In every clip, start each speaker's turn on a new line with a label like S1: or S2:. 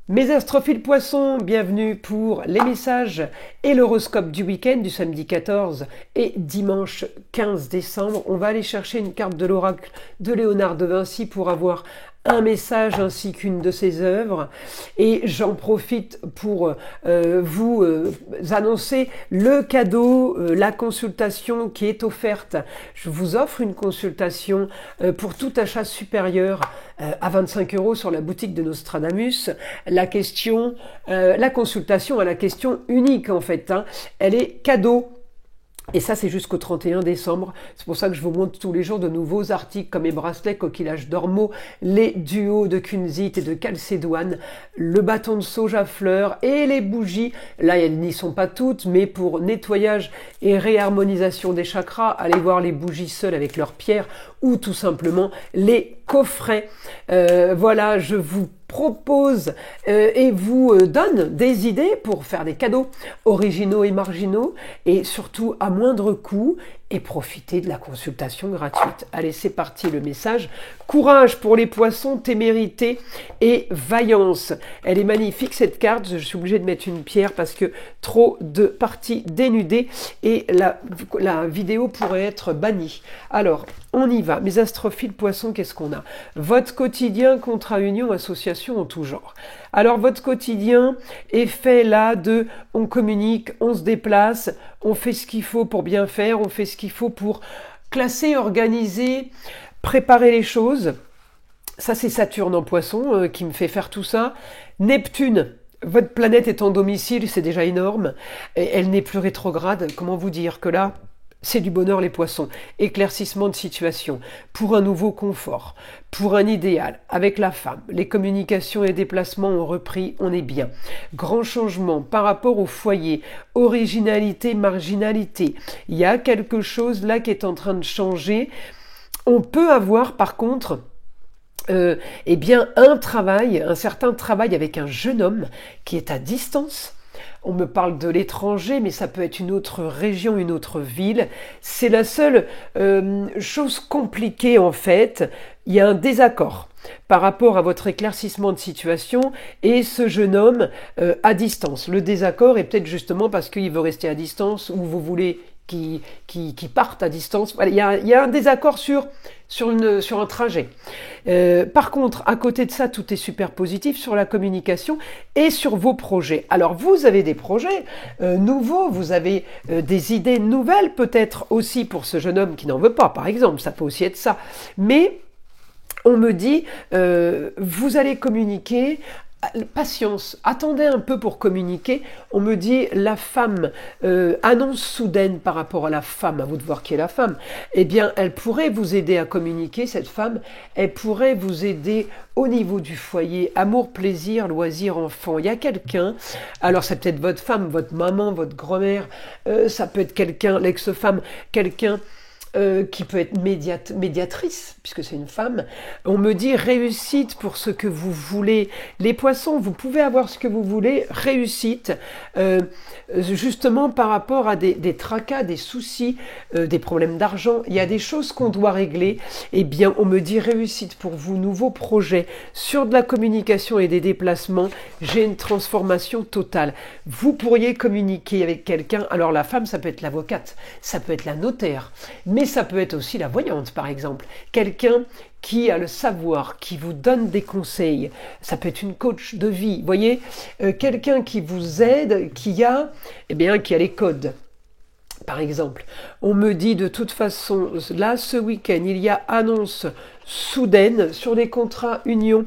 S1: Mes astrophiles poissons, bienvenue pour les messages et l'horoscope du week-end du samedi 14 et dimanche 15 décembre. On va aller chercher une carte de l'oracle de Léonard de Vinci pour avoir un message ainsi qu'une de ses œuvres. Et j'en profite pour vous annoncer le cadeau, la consultation qui est offerte. Je vous offre une consultation pour tout achat supérieur à 25 € sur la boutique de Nostradamus. La consultation à la question unique en fait, elle est cadeau. Et ça, c'est jusqu'au 31 décembre. C'est pour ça que je vous montre tous les jours de nouveaux articles comme les bracelets, coquillages d'ormeaux, les duos de kunzite et de calcédoine, le bâton de sauge à fleurs et les bougies. Là, elles n'y sont pas toutes, mais pour nettoyage et réharmonisation des chakras, allez voir les bougies seules avec leurs pierres ou tout simplement les coffrets. Voilà, je vous propose et vous donne des idées pour faire des cadeaux originaux et marginaux et surtout à moindre coût et profiter de la consultation gratuite. Allez, c'est parti le message. Courage pour les poissons, témérité et vaillance. Elle est magnifique cette carte, je suis obligée de mettre une pierre parce que trop de parties dénudées et la vidéo pourrait être bannie. Alors, on y va. Mes astrophiles poissons, qu'est-ce qu'on a? Votre quotidien, contrat, union, association en tout genre. Alors, votre quotidien est fait là de on communique, on se déplace, on fait ce qu'il faut pour bien faire, on fait ce qu'il faut pour classer, organiser, préparer les choses. Ça, c'est Saturne en poisson qui me fait faire tout ça. Neptune, votre planète est en domicile, c'est déjà énorme. Et elle n'est plus rétrograde. Comment vous dire que là, c'est du bonheur les poissons. Éclaircissement de situation, pour un nouveau confort, pour un idéal, avec la femme. Les communications et déplacements ont repris, on est bien. Grand changement par rapport au foyer, originalité, marginalité. Il y a quelque chose là qui est en train de changer. On peut avoir par contre eh bien un certain travail avec un jeune homme qui est à distance. On me parle de l'étranger, mais ça peut être une autre région, une autre ville. C'est la seule chose compliquée en fait. Il y a un désaccord par rapport à votre éclaircissement de situation et ce jeune homme à distance. Le désaccord est peut-être justement parce qu'il veut rester à distance ou vous voulez qui partent à distance. Voilà, il y a un désaccord sur un trajet. Par contre, à côté de ça, tout est super positif sur la communication et sur vos projets. Alors, vous avez des projets nouveaux, vous avez des idées nouvelles peut-être aussi pour ce jeune homme qui n'en veut pas, par exemple. Ça peut aussi être ça. Mais on me dit, vous allez communiquer. Patience, attendez un peu pour communiquer. On me dit la femme, annonce soudaine par rapport à la femme, à vous de voir qui est la femme. Eh bien, elle pourrait vous aider à communiquer, cette femme. Elle pourrait vous aider au niveau du foyer, amour, plaisir, loisir, enfant. Il y a quelqu'un, alors c'est peut-être votre femme, votre maman, votre grand-mère, ça peut être quelqu'un, l'ex-femme, quelqu'un qui peut être médiatrice, puisque c'est une femme. On me dit réussite pour ce que vous voulez. Les poissons, vous pouvez avoir ce que vous voulez, réussite, justement par rapport à des tracas, des soucis, des problèmes d'argent. Il y a des choses qu'on doit régler. Eh bien, on me dit réussite pour vous, nouveaux projets sur de la communication et des déplacements. J'ai une transformation totale. Vous pourriez communiquer avec quelqu'un. Alors, la femme, ça peut être l'avocate, ça peut être la notaire, mais ça peut être aussi la voyante, par exemple. Quelqu'un qui a le savoir, qui vous donne des conseils. Ça peut être une coach de vie. Vous voyez, quelqu'un qui vous aide, qui a les codes. Par exemple, on me dit de toute façon, là, ce week-end, il y a annonce soudaine sur les contrats union,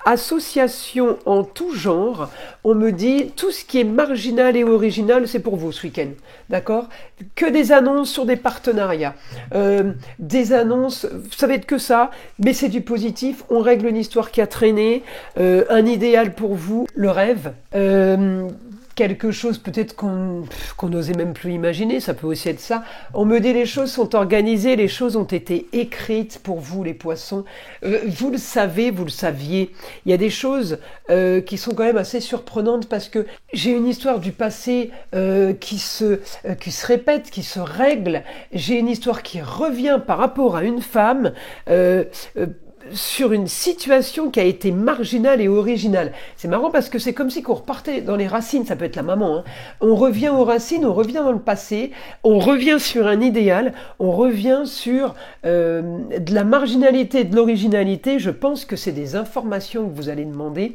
S1: association en tout genre. On me dit tout ce qui est marginal et original, c'est pour vous ce week-end, d'accord? Que des annonces sur des partenariats, des annonces, ça va être que ça, mais c'est du positif. On règle une histoire qui a traîné, un idéal pour vous, le rêve. Quelque chose peut-être qu'on n'osait même plus imaginer, ça peut aussi être ça. On me dit les choses sont organisées, les choses ont été écrites pour vous les poissons. Vous le savez, vous le saviez. Il y a des choses qui sont quand même assez surprenantes parce que j'ai une histoire du passé qui se répète, qui se règle. J'ai une histoire qui revient par rapport à une femme. sur une situation qui a été marginale et originale. C'est marrant parce que c'est comme si qu'on repartait dans les racines, ça peut être la maman, hein. On revient aux racines, on revient dans le passé, on revient sur un idéal, on revient sur de la marginalité, de l'originalité. Je pense que c'est des informations que vous allez demander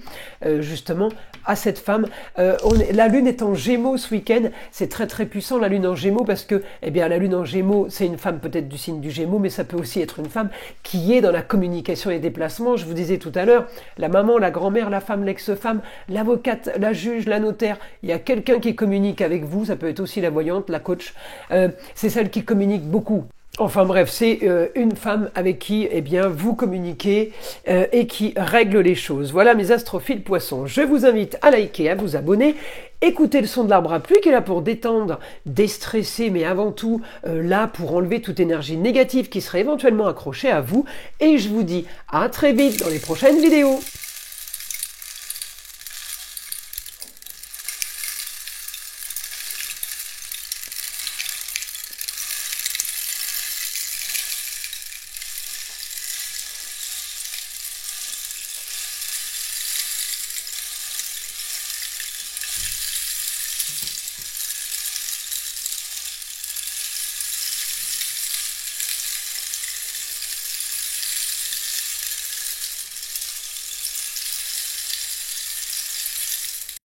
S1: justement à cette femme. La lune est en Gémeaux ce week-end, c'est très très puissant la lune en Gémeaux parce que eh bien, la lune en Gémeaux, c'est une femme peut-être du signe du Gémeaux, mais ça peut aussi être une femme qui est dans la communication et déplacements. Je vous disais tout à l'heure, la maman, la grand-mère, la femme, l'ex-femme, l'avocate, la juge, la notaire, il y a quelqu'un qui communique avec vous, ça peut être aussi la voyante, la coach, c'est celle qui communique beaucoup. Enfin bref, c'est une femme avec qui eh bien, vous communiquez et qui règle les choses. Voilà mes astrophiles poissons. Je vous invite à liker, à vous abonner. Écoutez le son de l'arbre à pluie qui est là pour détendre, déstresser, mais avant tout là pour enlever toute énergie négative qui serait éventuellement accrochée à vous. Et je vous dis à très vite dans les prochaines vidéos.